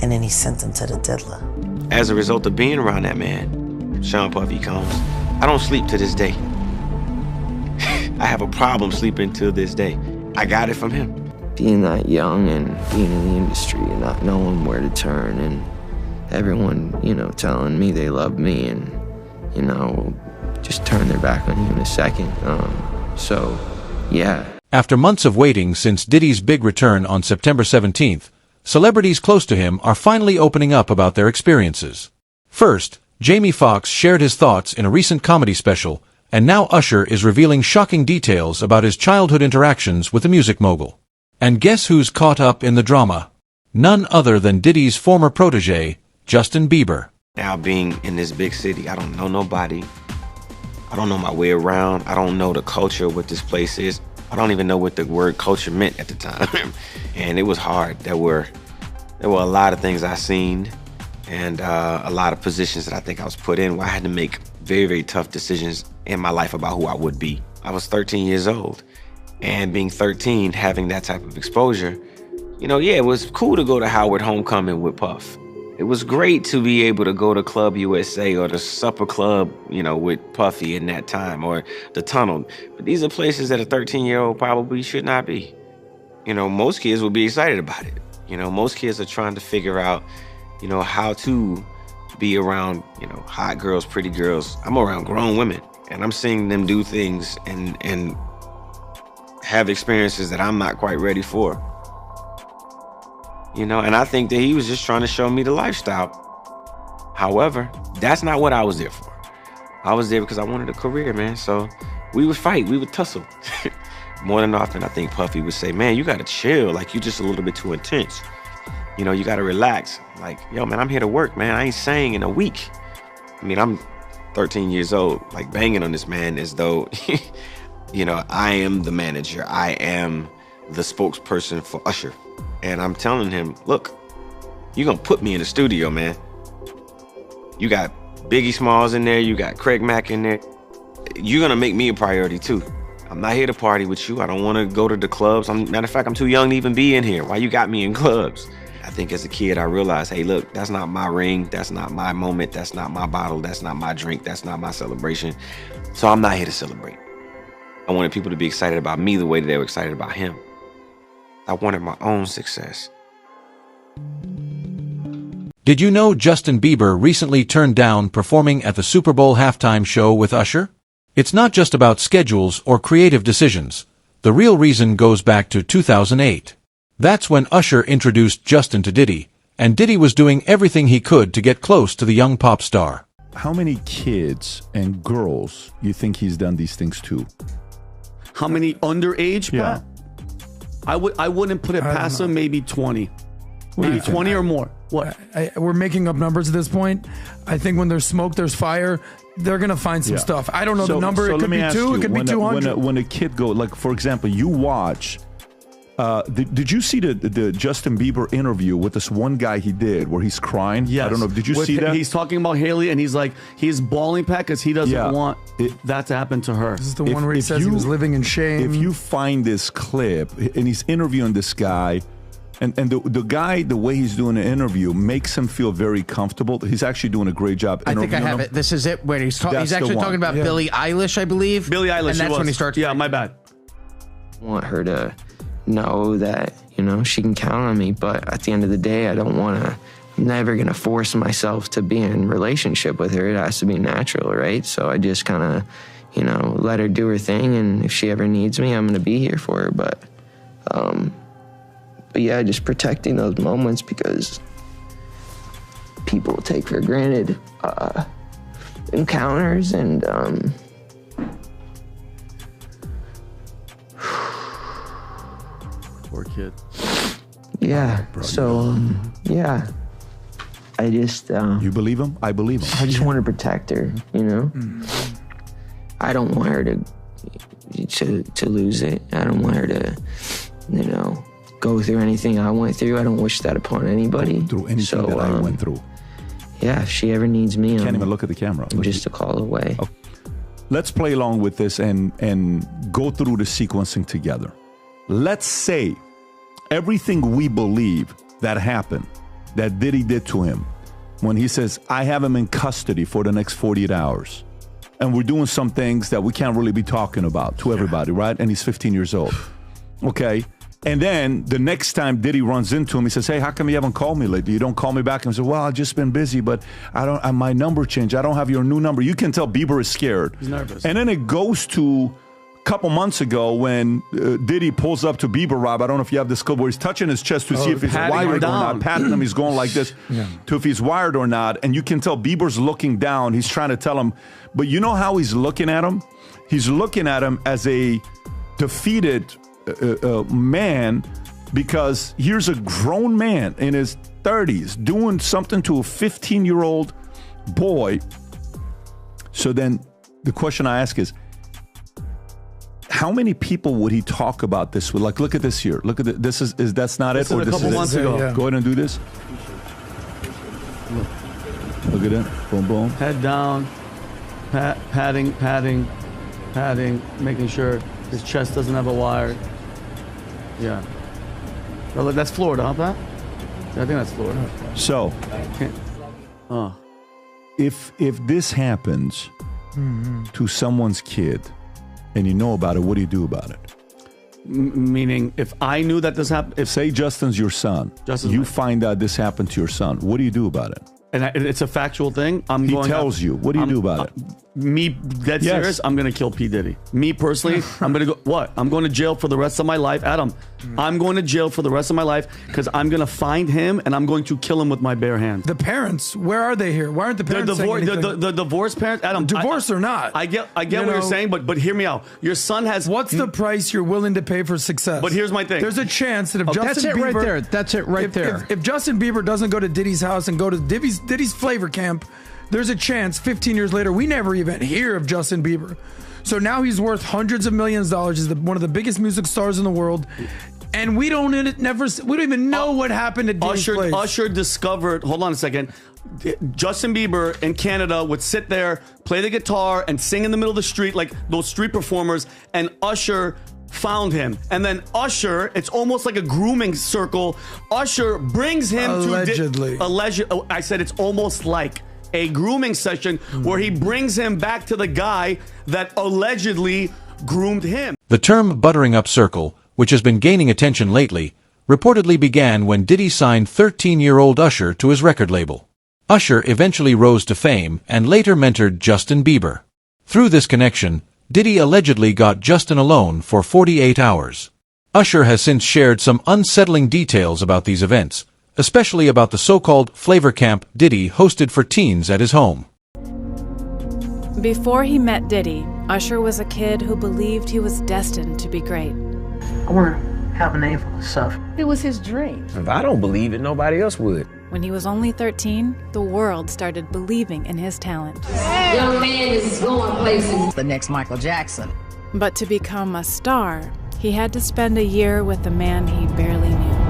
and then he sent him to the diddler. As a result of being around that man, Sean Puffy Combs, I don't sleep to this day. I have a problem sleeping to this day. I got it from him. Being that young and being in the industry and not knowing where to turn, and everyone, telling me they love me and, just turn their back on you in a second. So, yeah. After months of waiting since Diddy's big return on September 17th, celebrities close to him are finally opening up about their experiences. First, Jamie Foxx shared his thoughts in a recent comedy special, and now Usher is revealing shocking details about his childhood interactions with the music mogul. And guess who's caught up in the drama? None other than Diddy's former protege, Justin Bieber. Now being in this big city, I don't know nobody. I don't know my way around. I don't know the culture, what this place is. I don't even know what the word culture meant at the time. And it was hard. There were a lot of things I seen and a lot of positions that I think I was put in where I had to make very, very tough decisions in my life about who I would be. I was 13 years old. And being 13, having that type of exposure, it was cool to go to Howard Homecoming with Puff. It was great to be able to go to Club USA or the Supper Club, with Puffy in that time, or the Tunnel. But these are places that a 13-year-old probably should not be. Most kids would be excited about it. Most kids are trying to figure out, how to be around, hot girls, pretty girls. I'm around grown women, and I'm seeing them do things and have experiences that I'm not quite ready for. And I think that he was just trying to show me the lifestyle. However, that's not what I was there for. I was there because I wanted a career, man. So we would fight, we would tussle. More than often, I think Puffy would say, man, you gotta chill. Like, you just a little bit too intense. You gotta relax. Like, yo, man, I'm here to work, man. I ain't sang in a week. I'm 13 years old, like banging on this man as though, I am the manager. I am the spokesperson for Usher. And I'm telling him, look, you're gonna put me in the studio, man. You got Biggie Smalls in there, you got Craig Mack in there. You're gonna make me a priority too. I'm not here to party with you. I don't wanna go to the clubs. Matter of fact, I'm too young to even be in here. Why you got me in clubs? I think as a kid, I realized, hey, look, that's not my ring. That's not my moment. That's not my bottle. That's not my drink. That's not my celebration. So I'm not here to celebrate. I wanted people to be excited about me the way that they were excited about him. I wanted my own success. Did you know Justin Bieber recently turned down performing at the Super Bowl halftime show with Usher? It's not just about schedules or creative decisions. The real reason goes back to 2008. That's when Usher introduced Justin to Diddy, and Diddy was doing everything he could to get close to the young pop star. How many kids and girls you think he's done these things to? How many underage, Yeah. Pat? I wouldn't put it past him, maybe 20. Maybe 20 or more. What? We're making up numbers at this point. I think when there's smoke, there's fire. They're going to find some stuff. I don't know the number. It could be 2. It could be 200. When a kid goes, like, for example, you watch... did you see the Justin Bieber interview with this one guy he did where he's crying? Yes. I don't know. Did you see that? He's talking about Haley, and he's like, he's bawling, Pat, because he doesn't want that to happen to her. This is the one where he says he was living in shame. If you find this clip, and he's interviewing this guy, and the guy, the way he's doing the interview makes him feel very comfortable. He's actually doing a great job I interviewing think I have him. it. This is it, where he's actually talking about Yeah. Billie Eilish, I believe. Billie Eilish, and that's when he starts. Yeah, my bad. I want her to know that, she can count on me, but at the end of the day, I'm never going to force myself to be in a relationship with her. It has to be natural, right? So I just kind of, let her do her thing, and if she ever needs me, I'm going to be here for her. But yeah, just protecting those moments, because people take for granted encounters, and Poor kid. yeah. So yeah, I just You believe him? I believe him. I just want to protect her. I don't want her to lose it. I don't want her to, go through anything I went through. I don't wish that upon anybody. Through anything that I went through. Yeah, if she ever needs me, Can't even look at the camera. I'm just a call away. Okay. Let's play along with this and go through the sequencing together. Let's say everything we believe that happened that Diddy did to him when he says, I have him in custody for the next 48 hours. And we're doing some things that we can't really be talking about to everybody, right? And he's 15 years old. Okay. And then the next time Diddy runs into him, he says, hey, how come you haven't called me lately? You don't call me back. And he says, well, I've just been busy, but my number changed. I don't have your new number. You can tell Bieber is scared. He's nervous. And then it goes to a couple months ago when Diddy pulls up to Bieber, Rob. I don't know if you have this clip where he's touching his chest to see if he's wired or not. Patting him, he's going like this to if he's wired or not. And you can tell Bieber's looking down. He's trying to tell him. But you know how he's looking at him? He's looking at him as a defeated man, because here's a grown man in his 30s doing something to a 15-year-old boy. So then the question I ask is, how many people would he talk about this with? Like, look at this here. Look at this. That's not it? Or this is a couple months ago. Yeah. Go ahead and do this. Look at it. Boom, boom. Head down, padding, making sure his chest doesn't have a wire. Yeah. Well, that's Florida, huh, Pat? I think that's Florida. So, if this happens to someone's kid and you know about it, what do you do about it? Meaning, if I knew that this happened... If say Justin's your son, you find out this happened to your son, what do you do about it? And it's a factual thing. He tells you. What do you do about it? Me, dead serious, I'm going to kill P. Diddy. Me personally, I'm going to go... What? I'm going to jail for the rest of my life. Adam, I'm going to jail for the rest of my life because I'm going to find him and I'm going to kill him with my bare hands. The parents, where are they here? Why aren't the parents saying anything? The divorced parents, Adam... Divorce or not. I get what you're saying, but hear me out. Your son has... What's the price you're willing to pay for success? But here's my thing. There's a chance that if Justin Bieber... That's it right there. If Justin Bieber doesn't go to Diddy's house and go to Diddy's flavor camp, there's a chance 15 years later we never even hear of Justin Bieber. So now he's worth hundreds of millions of dollars. He's one of the biggest music stars in the world, and we don't even know what happened at Diddy's place. Usher discovered. Hold on a second. Justin Bieber in Canada would sit there, play the guitar, and sing in the middle of the street like those street performers. And Usher found him, and then Usher, it's almost like a grooming circle. Usher brings him allegedly. I said it's almost like a grooming session where he brings him back to the guy that allegedly groomed him. The term buttering up circle, which has been gaining attention lately, reportedly began when Diddy signed 13-year-old Usher to his record label. Usher eventually rose to fame and later mentored Justin Bieber. Through this connection, Diddy allegedly got Justin alone for 48 hours. Usher has since shared some unsettling details about these events, especially about the so-called flavor camp Diddy hosted for teens at his home. Before he met Diddy, Usher was a kid who believed he was destined to be great. I want to have a name for myself. It was his dream. If I don't believe it, nobody else would. When he was only 13, the world started believing in his talent. Young man is going places. The next Michael Jackson. But to become a star, he had to spend a year with a man he barely knew.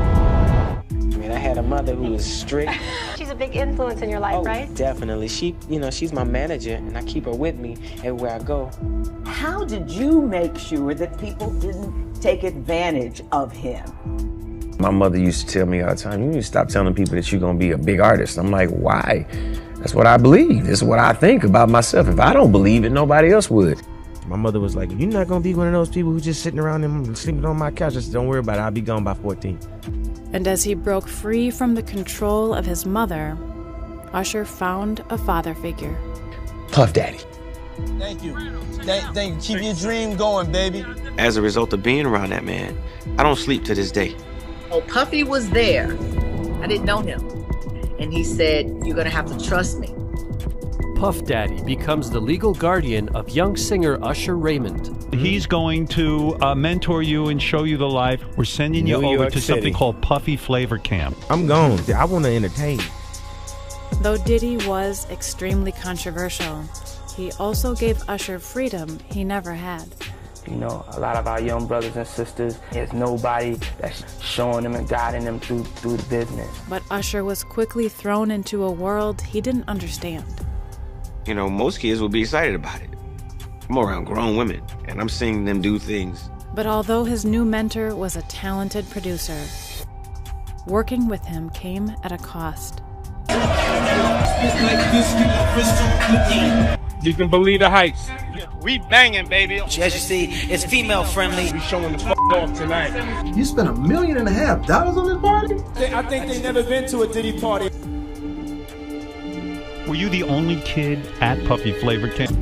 I had a mother who was strict. She's a big influence in your life, right? Definitely. She's my manager, and I keep her with me everywhere I go. How did you make sure that people didn't take advantage of him? My mother used to tell me all the time, you need to stop telling people that you're going to be a big artist. I'm like, why? That's what I believe. This is what I think about myself. If I don't believe it, nobody else would. My mother was like, you're not going to be one of those people who's just sitting around and sleeping on my couch. Just don't worry about it. I'll be gone by 14. And as he broke free from the control of his mother, Usher found a father figure. Puff Daddy. Thank you. Thank you. Keep your dream going, baby. As a result of being around that man, I don't sleep to this day. Oh, Puffy was there. I didn't know him. And he said, you're going to have to trust me. Puff Daddy becomes the legal guardian of young singer Usher Raymond. He's going to mentor you and show you the life. We're sending you over to something called Puffy Flavor Camp. I'm gone. I want to entertain. Though Diddy was extremely controversial, he also gave Usher freedom he never had. You know, a lot of our young brothers and sisters, there's nobody that's showing them and guiding them through the business. But Usher was quickly thrown into a world he didn't understand. You know, most kids will be excited about it. I'm around grown women, and I'm seeing them do things. But although his new mentor was a talented producer, working with him came at a cost. You can believe the heights. We banging, baby. As you see, it's female friendly. We showing the off tonight. You spent $1.5 million on this party? I think they never been to a Diddy party. Were you the only kid at Puffy Flavor Camp?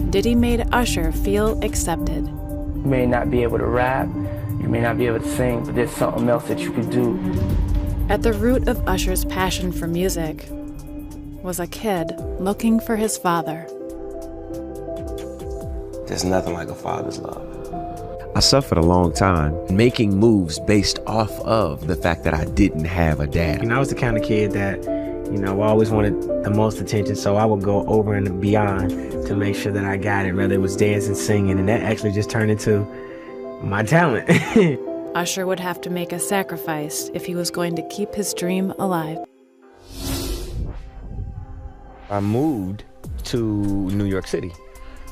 Diddy made Usher feel accepted. You may not be able to rap, you may not be able to sing, but there's something else that you could do. At the root of Usher's passion for music was a kid looking for his father. There's nothing like a father's love. I suffered a long time making moves based off of the fact that I didn't have a dad. And I was the kind of kid that, I always wanted the most attention, so I would go over and beyond to make sure that I got it, whether it was dancing, singing, and that actually just turned into my talent. Usher would have to make a sacrifice if he was going to keep his dream alive. I moved to New York City,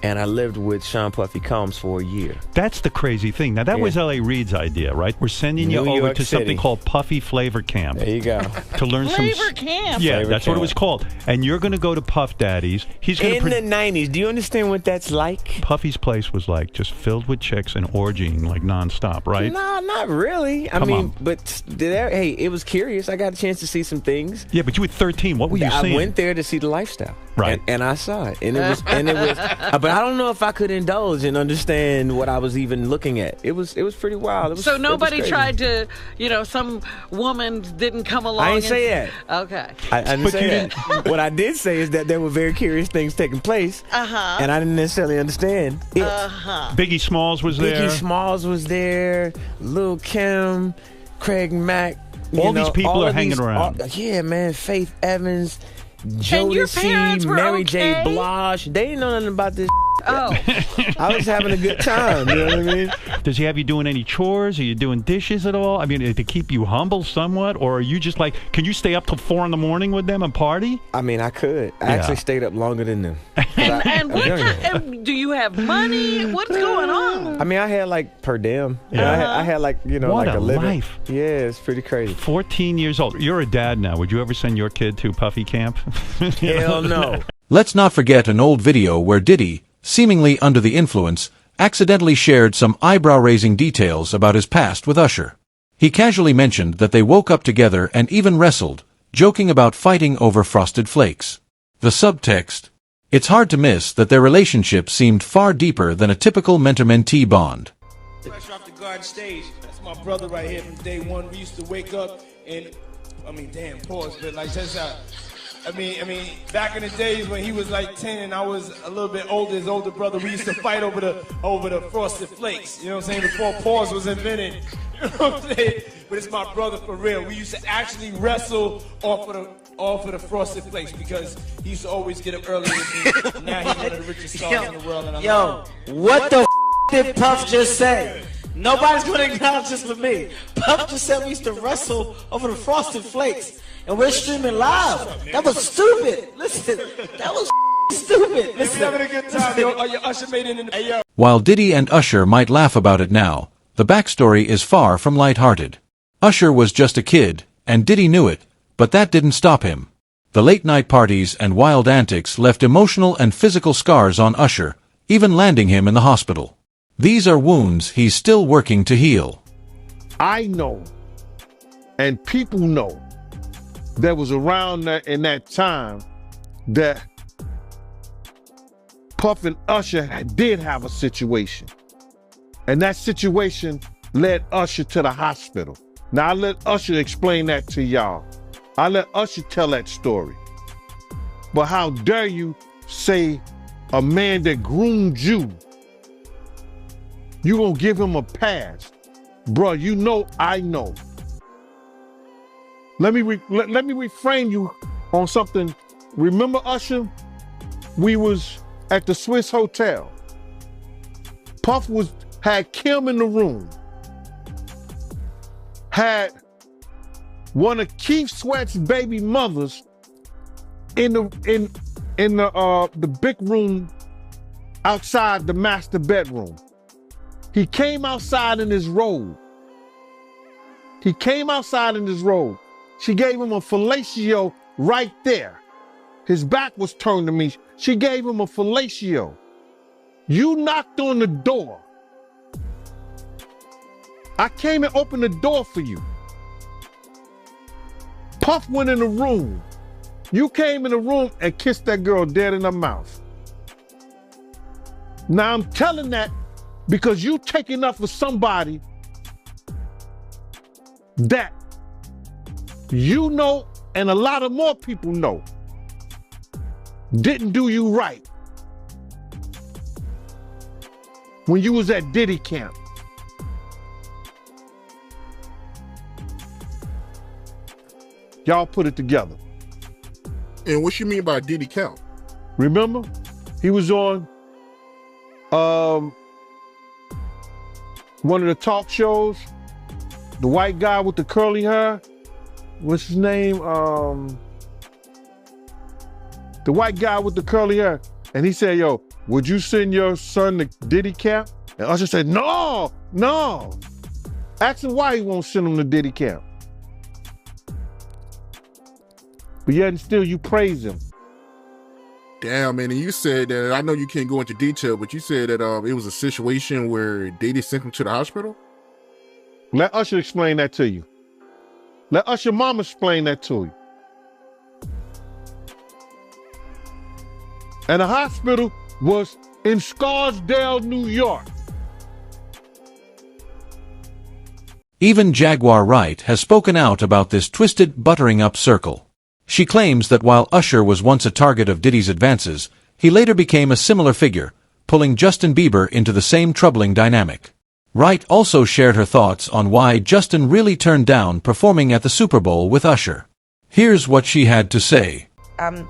and I lived with Sean Puffy Combs for a year. That's the crazy thing. Now, that was L.A. Reid's idea, right? We're sending you over to something called Puffy Flavor Camp. There you go. To learn Flavor Camp? Yeah, Flavor that's Camp. what it was called. And you're going to go to Puff Daddy's. He's going In the 90s, do you understand what that's like? Puffy's place was like just filled with chicks and orgying like nonstop, right? No, not really. Come on. But hey, it was curious. I got a chance to see some things. Yeah, but you were 13. What were you seeing? I went there to see the lifestyle. Right. And I saw it. And it was but I don't know if I could indulge and understand what I was even looking at. It was pretty wild. So nobody tried to, some woman didn't come along. I didn't say that. Okay. I didn't say that. What I did say is that there were very curious things taking place. Uh-huh. And I didn't necessarily understand it. Uh-huh. Biggie Smalls was there. Biggie Smalls was there. Lil' Kim, Craig Mack. All these people are hanging around. Yeah, man. Faith Evans, And your parents Jodeci, were Mary okay? J. Blige. They didn't know nothing about this. Oh. I was having a good time. You know what I mean? Does he have you doing any chores? Are you doing dishes at all? I mean, to keep you humble somewhat? Or are you just like, can you stay up till 4 a.m. with them and party? I mean, I could. I actually stayed up longer than them. And do you have money? What's going on? I mean, I had like per diem. Yeah. I had like, What like a a living. life. Yeah, it's pretty crazy. 14 years old. You're a dad now. Would you ever send your kid to Puffy Camp? Hell no. Let's not forget an old video where Diddy, seemingly under the influence, accidentally shared some eyebrow-raising details about his past with Usher. He casually mentioned that they woke up together and even wrestled, joking about fighting over Frosted Flakes. The subtext: it's hard to miss that their relationship seemed far deeper than a typical mentor-mentee bond. Fresh off the garden stage. That's my brother right here from day one. We used to wake up and, pause, but like that's how. I mean, back in the days when he was like 10 and I was a little bit older, his older brother, we used to fight over the Frosted Flakes. You know what I'm saying? Before pause was invented. You know what I'm saying? But it's my brother for real. We used to actually wrestle off of the Frosted Flakes because he used to always get up early with me. Now he's one of the richest stars in the world. And What the did Puff just say? Nobody's going to acknowledge this for me. Puff just said we used to wrestle over the Frosted Flakes. And we're streaming live. That was stupid. Listen, that was stupid. Listen. We're having a good time. Yo, Usher made it in the... Hey, yo. While Diddy and Usher might laugh about it now, the backstory is far from lighthearted. Usher was just a kid, and Diddy knew it, but that didn't stop him. The late-night parties and wild antics left emotional and physical scars on Usher, even landing him in the hospital. These are wounds he's still working to heal. I know, and people know, that was around in that time that Puff and Usher did have a situation. And that situation led Usher to the hospital. Now I let Usher explain that to y'all. I let Usher tell that story. But how dare you say a man that groomed you, you gonna give him a pass? Bruh, you know I know. Let me reframe you on something. Remember Usher? We was at the Swiss Hotel. Puff had Kim in the room. Had one of Keith Sweat's baby mothers in the big room outside the master bedroom. He came outside in his robe. He came outside in his robe. She gave him a fellatio right there. His back was turned to me. She gave him a fellatio. You knocked on the door. I came and opened the door for you. Puff went in the room. You came in the room and kissed that girl dead in her mouth. Now I'm telling that because you taking up for somebody that you know and a lot of more people know didn't do you right when you was at Diddy camp. Y'all put it together. And what you mean by Diddy camp? Remember? He was on one of the talk shows. The white guy with the curly hair. What's his name? The white guy with the curly hair. And he said, yo, would you send your son to Diddy camp? And Usher said, no. Ask him why he won't send him to Diddy camp. But yet and still you praise him. Damn, man, and you said that, I know you can't go into detail, but you said that it was a situation where Diddy sent him to the hospital? Let Usher explain that to you. Let Usher mama explain that to you. And the hospital was in Scarsdale, New York. Even Jaguar Wright has spoken out about this twisted buttering up circle. She claims that while Usher was once a target of Diddy's advances, he later became a similar figure, pulling Justin Bieber into the same troubling dynamic. Wright also shared her thoughts on why Justin really turned down performing at the Super Bowl with Usher. Here's what she had to say. I'm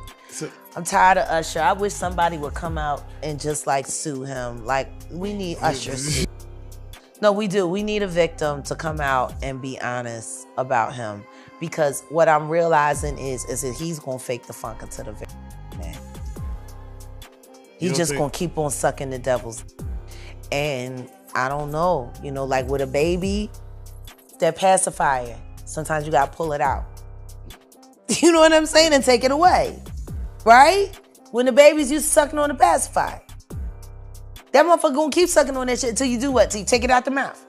tired of Usher. I wish somebody would come out and just like sue him. Like, we need Usher sued. No, we do. We need a victim to come out and be honest about him. Because what I'm realizing is that he's gonna fake the funk into the victim, man. He's just gonna keep on sucking the devil's. And I don't know, like with a baby, that pacifier, sometimes you gotta pull it out. You know what I'm saying? And take it away, right? When the baby's used to sucking on the pacifier. That motherfucker gonna keep sucking on that shit until you do what? Till you take it out the mouth.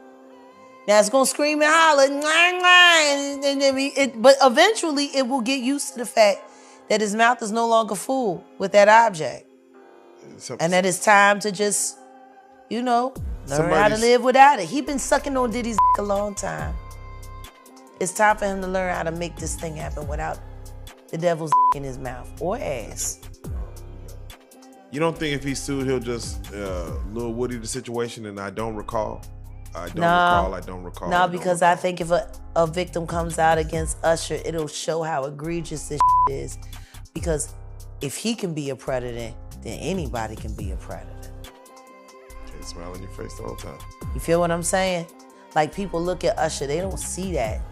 Now it's gonna scream and holler, but eventually it will get used to the fact that his mouth is no longer full with that object. And that it's time to just, learn how to live without it. He's been sucking on Diddy's a long time. It's time for him to learn how to make this thing happen without the devil's in his mouth or ass. You don't think if he sued, he'll just Lil Woody the situation and I don't recall? I don't recall. No, because I think if a victim comes out against Usher, it'll show how egregious this is. Because if he can be a predator, then anybody can be a predator. Can't smile on your face the whole time. You feel what I'm saying? Like, people look at Usher, they don't see that.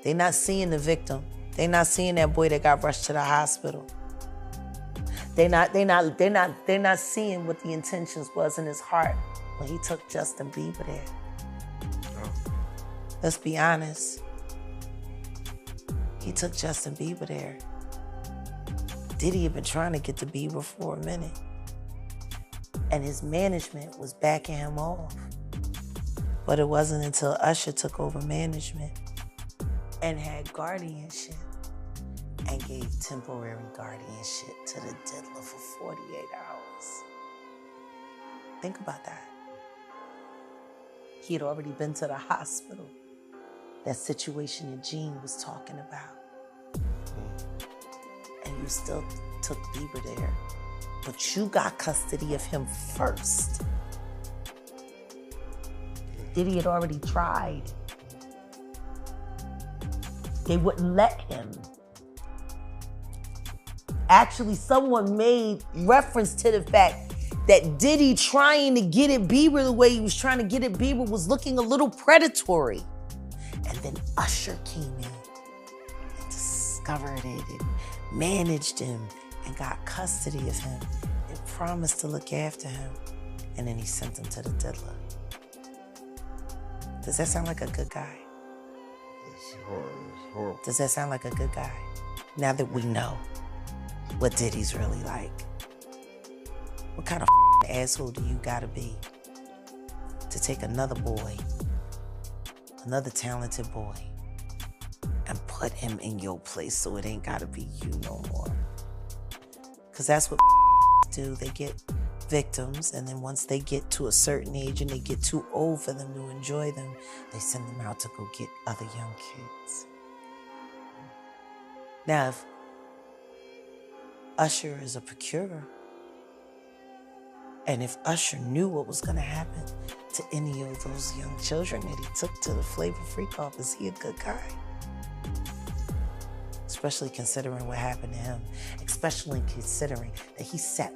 They're not seeing the victim. They're not seeing that boy that got rushed to the hospital. They're not seeing what the intentions was in his heart when he took Justin Bieber there. Oh. Let's be honest. He took Justin Bieber there. Diddy had been trying to get to Bieber for a minute. And his management was backing him off. But it wasn't until Usher took over management and had guardianship and gave temporary guardianship to the diddler for 48 hours. Think about that. He had already been to the hospital. That situation that Gene was talking about. And you still took Bieber there. But you got custody of him first. Diddy had already tried. They wouldn't let him. Actually, someone made reference to the fact that Diddy trying to get at Bieber the way he was trying to get at Bieber was looking a little predatory. And then Usher came in and discovered it and managed him and got custody of him and promised to look after him. And then he sent him to the diddler. Does that sound like a good guy? Horrible. Does that sound like a good guy? Now that we know what Diddy's really like, what kind of asshole do you gotta be to take another boy, another talented boy, and put him in your place so it ain't gotta be you no more? Because that's what do. They get victims, and then once they get to a certain age and they get too old for them to enjoy them, they send them out to go get other young kids. Now, if Usher is a procurer, and if Usher knew what was going to happen to any of those young children that he took to the Flavor Freak off, is he a good guy? Especially considering what happened to him, especially considering that he sat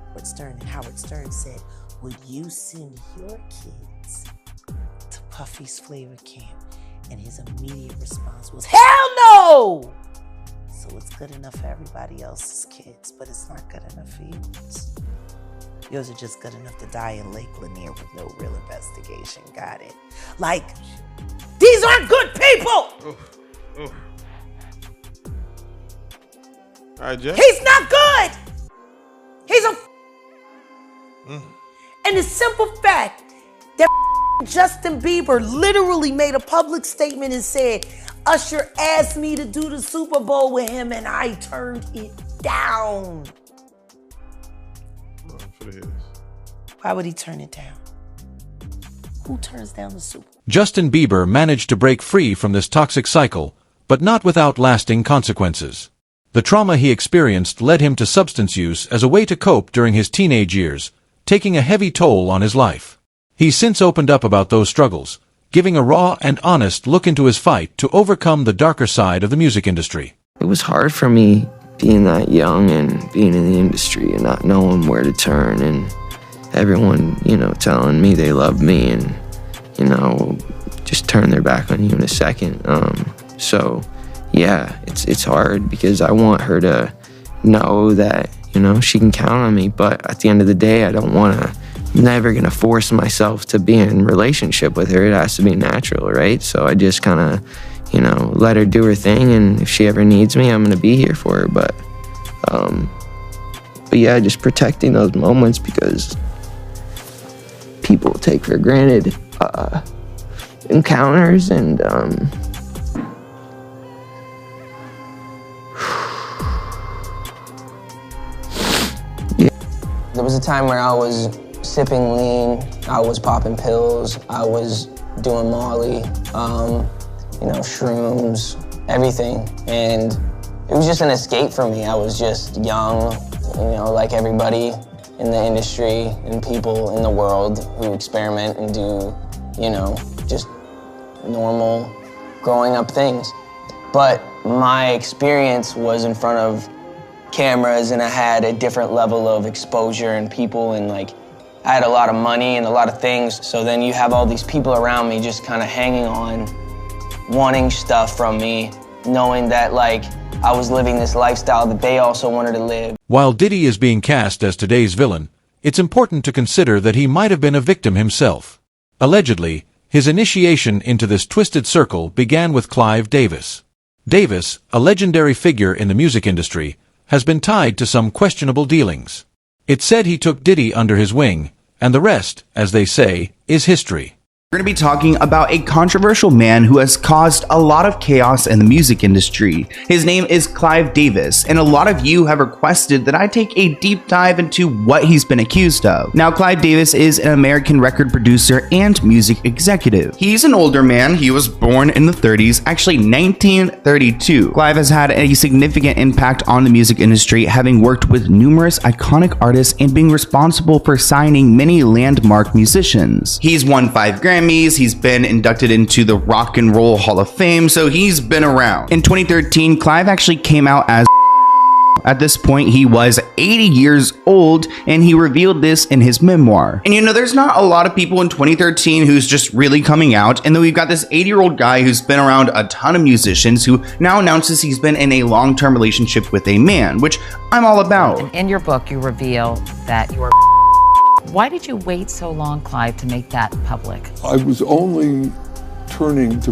Howard Stern, and Howard Stern said, would you send your kids to Puffy's Flavor Camp? And his immediate response was, hell no! So it's good enough for everybody else's kids, but it's not good enough for yours. Yours are just good enough to die in Lake Lanier with no real investigation. Got it? Like, these aren't good people! All right, Jeff. He's not good! He's a And the simple fact that Justin Bieber literally made a public statement and said, Usher asked me to do the Super Bowl with him and I turned it down. Why would he turn it down? Who turns down the Super Bowl? Justin Bieber managed to break free from this toxic cycle, but not without lasting consequences. The trauma he experienced led him to substance use as a way to cope during his teenage years, taking a heavy toll on his life. He's since opened up about those struggles, giving a raw and honest look into his fight to overcome the darker side of the music industry. It was hard for me being that young and being in the industry and not knowing where to turn, and everyone, telling me they love me and, just turn their back on you in a second. So yeah, it's hard because I want her to know that, she can count on me, but at the end of the day, I'm never gonna force myself to be in a relationship with her. It has to be natural, right? So I just kind of, let her do her thing, and if she ever needs me, I'm gonna be here for her. But yeah, just protecting those moments because people take for granted encounters and There was a time where I was sipping lean, I was popping pills, I was doing Molly, shrooms, everything. And it was just an escape for me. I was just young, like everybody in the industry and people in the world who experiment and do, just normal growing up things. But my experience was in front of cameras, and I had a different level of exposure and people, and I had a lot of money and a lot of things. So then you have all these people around me just kind of hanging on, wanting stuff from me, knowing that I was living this lifestyle that they also wanted to live. While Diddy is being cast as today's villain, it's important to consider that he might have been a victim himself. Allegedly, his initiation into this twisted circle began with Clive Davis. Davis, a legendary figure in the music industry, has been tied to some questionable dealings. It's said he took Diddy under his wing, and the rest, as they say, is history. We're going to be talking about a controversial man who has caused a lot of chaos in the music industry. His name is Clive Davis, and a lot of you have requested that I take a deep dive into what he's been accused of. Now, Clive Davis is an American record producer and music executive. He's an older man. He was born in the 30s, actually 1932. Clive has had a significant impact on the music industry, having worked with numerous iconic artists and being responsible for signing many landmark musicians. He's won 5 Grammys. He's been inducted into the Rock and Roll Hall of Fame, so he's been around. In 2013, Clive actually came out as at this point, he was 80 years old, and he revealed this in his memoir. And there's not a lot of people in 2013 who's just really coming out, and then we've got this 80-year-old guy who's been around a ton of musicians who now announces he's been in a long-term relationship with a man, which I'm all about. In your book, you reveal that you were. Why did you wait so long, Clive, to make that public? I was only turning to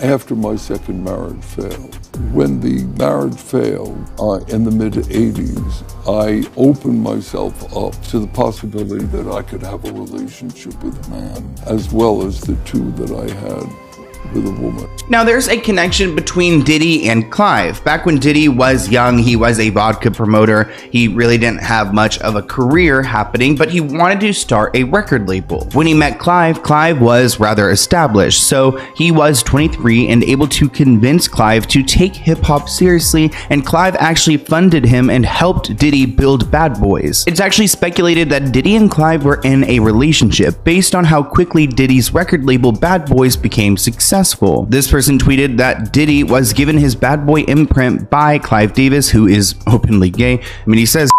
after my second marriage failed. When the marriage failed in the mid-'80s, I opened myself up to the possibility that I could have a relationship with a man, as well as the two that I had with a woman. Now, there's a connection between Diddy and Clive. Back when Diddy was young, he was a vodka promoter. He really didn't have much of a career happening, but he wanted to start a record label. When he met Clive, Clive was rather established, so he was 23 and able to convince Clive to take hip-hop seriously, and Clive actually funded him and helped Diddy build Bad Boys. It's actually speculated that Diddy and Clive were in a relationship based on how quickly Diddy's record label Bad Boys became successful. This person tweeted that Diddy was given his Bad Boy imprint by Clive Davis, who is openly gay. I mean, he says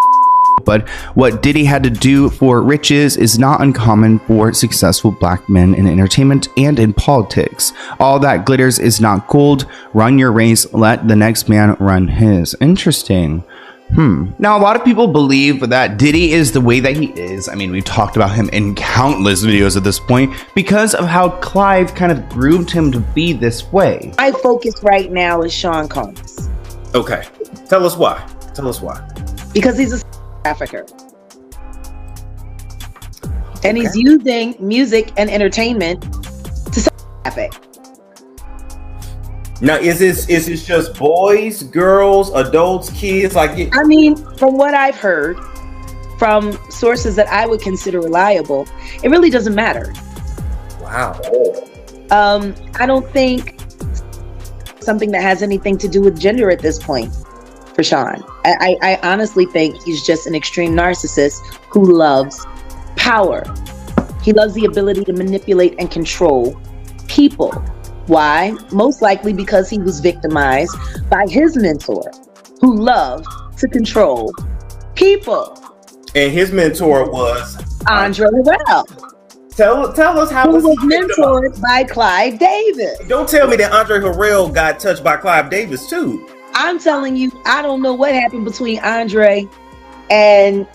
but what Diddy had to do for riches is not uncommon for successful black men in entertainment and in politics. All that glitters is not gold. Run your race, let the next man run his. Interesting. Now, a lot of people believe that Diddy is the way that he is. I mean, we've talked about him in countless videos at this point because of how Clive kind of groomed him to be this way. My focus right now is Sean Combs. Okay. Tell us why. Tell us why. Because he's a trafficker. And he's using music and entertainment to traffic. Now, is this just boys, girls, adults, kids? I mean, from what I've heard from sources that I would consider reliable, it really doesn't matter. Wow. I don't think something that has anything to do with gender at this point for Sean. I honestly think he's just an extreme narcissist who loves power. He loves the ability to manipulate and control people. Why? Most likely because he was victimized by his mentor, who loved to control people. And his mentor was Andre Harrell. Tell us how who was mentored by Clive Davis. Don't tell me that Andre Harrell got touched by Clive Davis too. I'm telling you, I don't know what happened between Andre and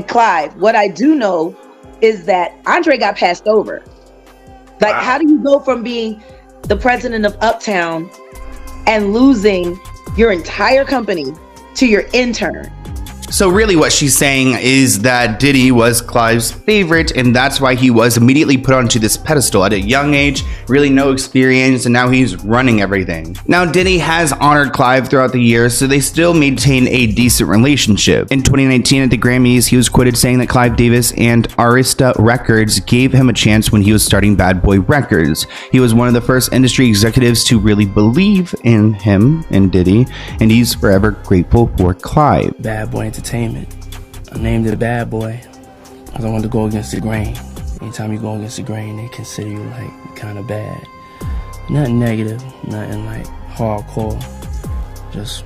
Clive. What I do know is that Andre got passed over. Like, how do you go from being the president of Uptown and losing your entire company to your intern? So really what she's saying is that Diddy was Clive's favorite, and that's why he was immediately put onto this pedestal at a young age, really no experience, and now he's running everything. Now Diddy has honored Clive throughout the years, so they still maintain a decent relationship. In 2019 at the Grammys, he was quoted saying that Clive Davis and Arista Records gave him a chance when he was starting Bad Boy Records. He was one of the first industry executives to really believe in him and Diddy, and he's forever grateful for Clive. Bad Boy Entertainment. I named it Bad Boy because I wanted to go against the grain. Anytime you go against the grain, they consider you like kind of bad. Nothing negative, nothing like hardcore. Just,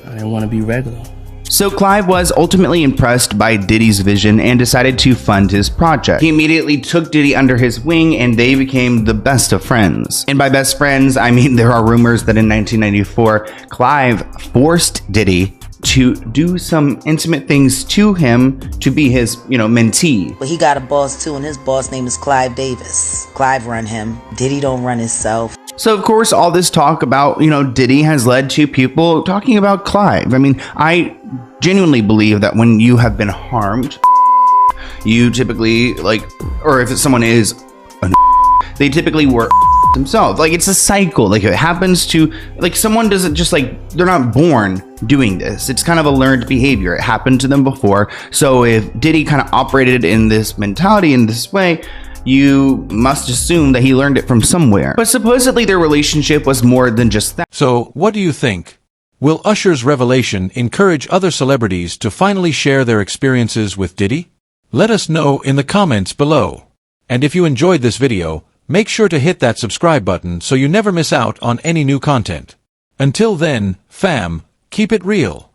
I didn't want to be regular. So Clive was ultimately impressed by Diddy's vision and decided to fund his project. He immediately took Diddy under his wing and they became the best of friends. And by best friends, I mean there are rumors that in 1994, Clive forced Diddy to do some intimate things to him to be his, mentee. But he got a boss too, and his boss name is Clive Davis. Clive run him. Diddy don't run himself. So of course, all this talk about, Diddy has led to people talking about Clive. I mean, I genuinely believe that when you have been harmed, you typically or if someone is they typically were themselves. Like, it's a cycle. Like, it happens to, someone doesn't just they're not born doing this. It's kind of a learned behavior. It happened to them before. So if Diddy kind of operated in this mentality in this way, you must assume that he learned it from somewhere. But supposedly their relationship was more than just that. So what do you think? Will Usher's revelation encourage other celebrities to finally share their experiences with Diddy? Let us know in the comments below. And if you enjoyed this video, make sure to hit that subscribe button so you never miss out on any new content. Until then, fam, keep it real.